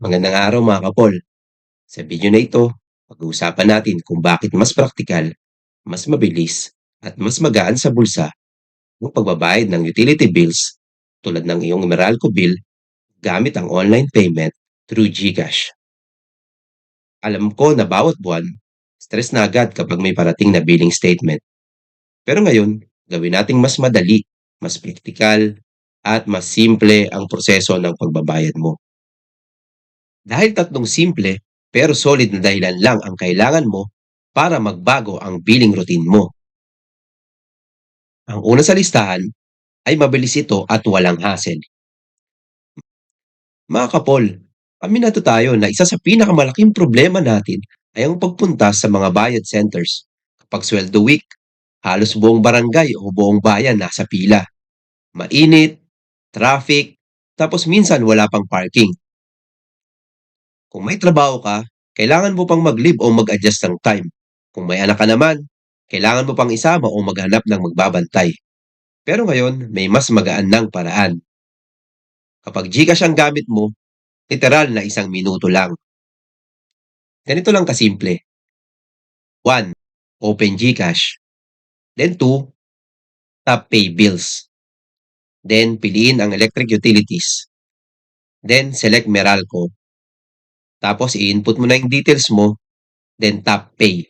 Magandang araw mga kapol. Sa video na ito, pag-uusapan natin kung bakit mas praktikal, mas mabilis, at mas magaan sa bulsa ang pagbabayad ng utility bills tulad ng iyong Meralco bill gamit ang online payment through GCash. Alam ko na bawat buwan, stress na agad kapag may parating na billing statement. Pero ngayon, gawin nating mas madali, mas praktikal, at mas simple ang proseso ng pagbabayad mo. Dahil tatlong simple pero solid na dahilan lang ang kailangan mo para magbago ang billing routine mo. Ang una sa listahan ay mabilis ito at walang hassle. Mga kapol, aminado tayo na isa sa pinakamalaking problema natin ay ang pagpunta sa mga bayad centers. Kapag sweldo week, halos buong barangay o buong bayan nasa pila. Mainit, traffic, tapos minsan wala pang parking. Kung may trabaho ka, kailangan mo pang mag-leave o mag-adjust ng time. Kung may anak ka naman, kailangan mo pang isama o maghanap ng magbabantay. Pero ngayon, may mas magaan ng paraan. Kapag Gcash ang gamit mo, literal na 1 minuto lang. Ganito lang kasimple. 1. Open Gcash. Then 2. Tap Pay Bills. Then piliin ang electric utilities. Then select Meralco. Tapos i-input mo na yung details mo. Then tap Pay.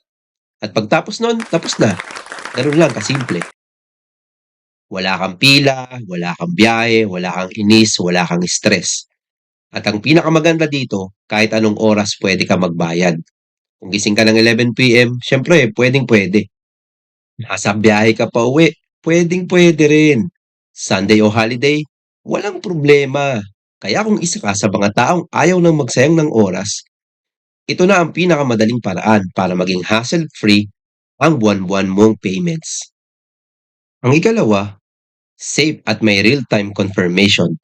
At pagtapos nun, tapos na. Ganun lang kasimple. Wala kang pila, wala kang biyahe, wala kang inis, wala kang stress. At ang pinakamaganda dito, kahit anong oras pwede ka magbayad. Kung gising ka ng 11 p.m., syempre, pwedeng-pwede. Nasa biyahe ka pa uwi, pwedeng-pwede rin. Sunday o holiday, walang problema. Kaya kung isa ka sa mga taong ayaw nang magsayang ng oras, ito na ang pinakamadaling paraan para maging hassle-free ang buwan-buwan mong payments. Ang ikalawa, safe at may real-time confirmation.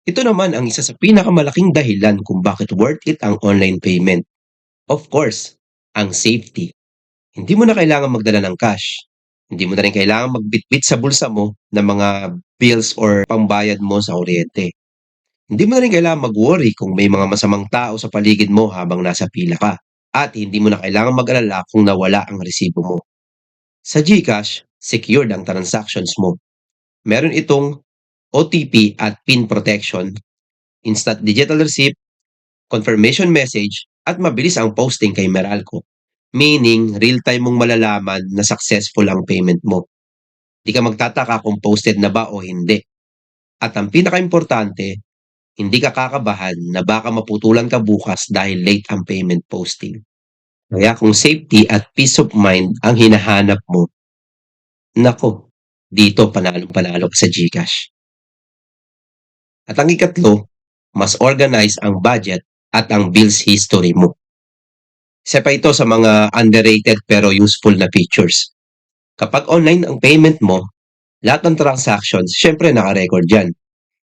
Ito naman ang isa sa pinakamalaking dahilan kung bakit worth it ang online payment. Of course, ang safety. Hindi mo na kailangan magdala ng cash. Hindi mo na rin kailangan magbitbit sa bulsa mo ng mga bills or pambayad mo sa kuryente. Hindi mo na rin kailangan mag-worry kung may mga masamang tao sa paligid mo habang nasa pila ka. At hindi mo na kailangan mag-alala kung nawala ang resibo mo. Sa GCash, secured ang transactions mo. Meron itong OTP at PIN protection, instant digital receipt, confirmation message, at mabilis ang posting kay Meralco. Meaning, real-time mong malalaman na successful ang payment mo. Di ka magtataka kung posted na ba o hindi. At ang pinaka-importante, hindi ka kakabahan na baka maputulan ka bukas dahil late ang payment posting. Kaya kung safety at peace of mind ang hinahanap mo, nako, dito panalong-panalo ka sa GCash. At ang ikatlo, mas organize ang budget at ang bills history mo. Isa pa ito sa mga underrated pero useful na features. Kapag online ang payment mo, lahat ng transactions, syempre naka-record yan.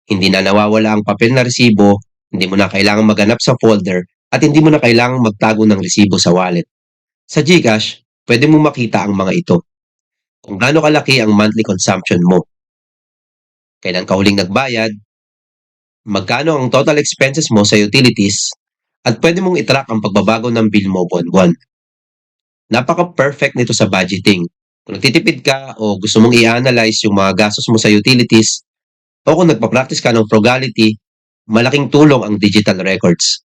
Hindi na nawawala ang papel na resibo, hindi mo na kailangang maghanap sa folder, at hindi mo na kailangang magtago ng resibo sa wallet. Sa GCash, pwede mo makita ang mga ito. Kung gaano kalaki ang monthly consumption mo, kailan ka huling nagbayad, magkano ang total expenses mo sa utilities, at pwede mong itrack ang pagbabago ng bill mo buwan-buwan. Napaka-perfect nito sa budgeting. Kung nagtitipid ka o gusto mong i-analyze yung mga gastos mo sa utilities, o kung nagpa-practice ka ng frugality, malaking tulong ang digital records.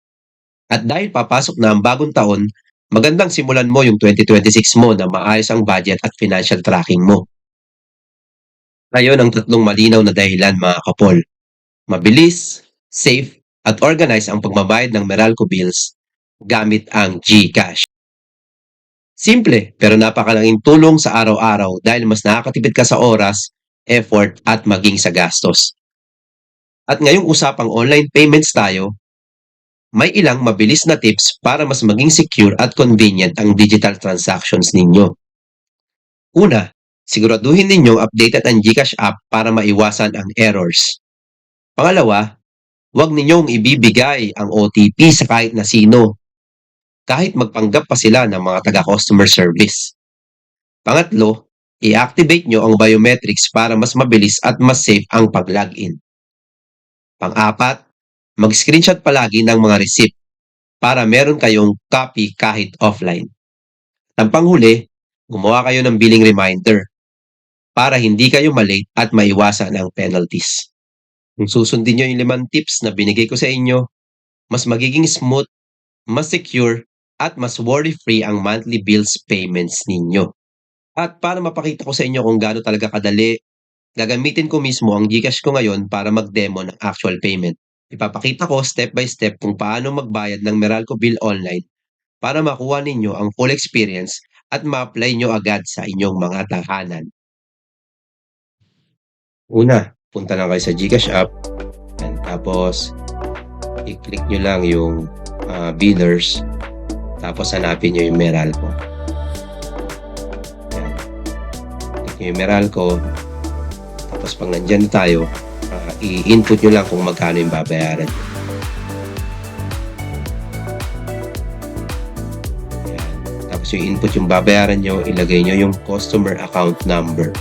At dahil papasok na ang bagong taon, magandang simulan mo yung 2026 mo na maayos ang budget at financial tracking mo. Ngayon ang tatlong malinaw na dahilan mga kapol. Mabilis, safe, at organized ang pagbabayad ng Meralco bills gamit ang GCash. Simple pero napakalaking tulong sa araw-araw dahil mas nakakatipid ka sa oras, effort at maging sa gastos. At ngayong usapang online payments tayo, may ilang mabilis na tips para mas maging secure at convenient ang digital transactions ninyo. Una, siguraduhin ninyong updated ang GCash app para maiwasan ang errors. Pangalawa, huwag ninyong ibibigay ang OTP sa kahit na sino, kahit magpanggap pa sila ng mga taga-customer service. Pangatlo, i-activate nyo ang biometrics para mas mabilis at mas safe ang pag-login. Pang-apat, Mag-screenshot palagi ng mga receipt para meron kayong copy kahit offline. At panghuli, gumawa kayo ng billing reminder para hindi kayo malate at maiwasan ang penalties. Kung susundin nyo yung 5 tips na binigay ko sa inyo, mas magiging smooth, mas secure, at mas worry-free ang monthly bills payments ninyo. At para mapakita ko sa inyo kung gaano talaga kadali, gagamitin ko mismo ang GCash ko ngayon para mag-demo ng actual payment. Ipapakita ko step by step kung paano magbayad ng Meralco bill online para makuha ninyo ang full experience at ma-apply nyo agad sa inyong mga tahanan. Una, punta lang kayo sa GCash app, and tapos i-click nyo lang yung billers, tapos hanapin nyo yung Meralco. Yan. Click nyo yung Meralco, tapos pag nandyan tayo, i-input nyo lang kung magkano yung babayaran nyo. Yan. Tapos yung input yung babayaran nyo, ilagay nyo yung customer account number.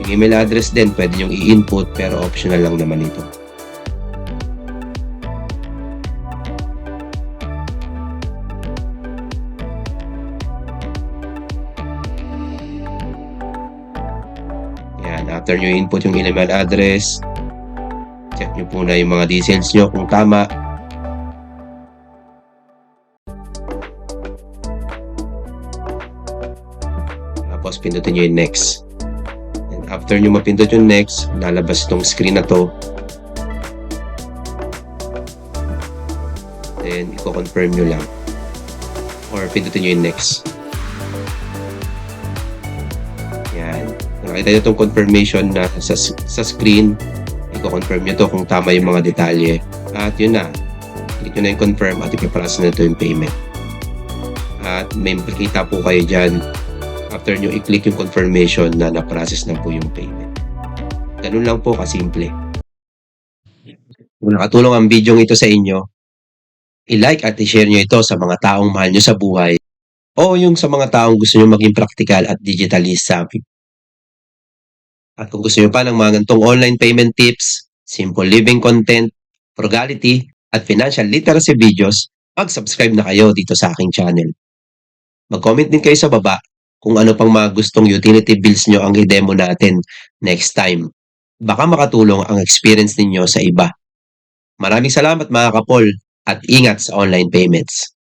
Yung email address din, pwede nyo i-input pero optional lang naman ito. Yan, after nyo input yung email address, check nyo po na yung mga details nyo kung tama. Tapos pindutin nyo yung next. And after nyo mapindot yung next, lalabas itong screen na to. Then, i-confirm nyo lang. Or pindutin nyo yung next. Yan. Nakita nyo itong confirmation na sa screen. I-confirm nyo to kung tama yung mga detalye. At yun na. Click nyo na yung confirm at ipiprocess na ito yung payment. At may makikita po kayo dyan after nyo i-click yung confirmation na na-process na po yung payment. Ganun lang po kasimple. Kung nakatulong ang video ito sa inyo, i-like at i-share nyo ito sa mga taong mahal nyo sa buhay o yung sa mga taong gusto nyo maging practical at digitally savvy. At kung gusto nyo pa ng mga ganitong online payment tips, simple living content, frugality, at financial literacy videos, mag-subscribe na kayo dito sa aking channel. Mag-comment din kayo sa baba kung ano pang mga gustong utility bills nyo ang i-demo natin next time. Baka makatulong ang experience ninyo sa iba. Maraming salamat mga kapol at ingat sa online payments.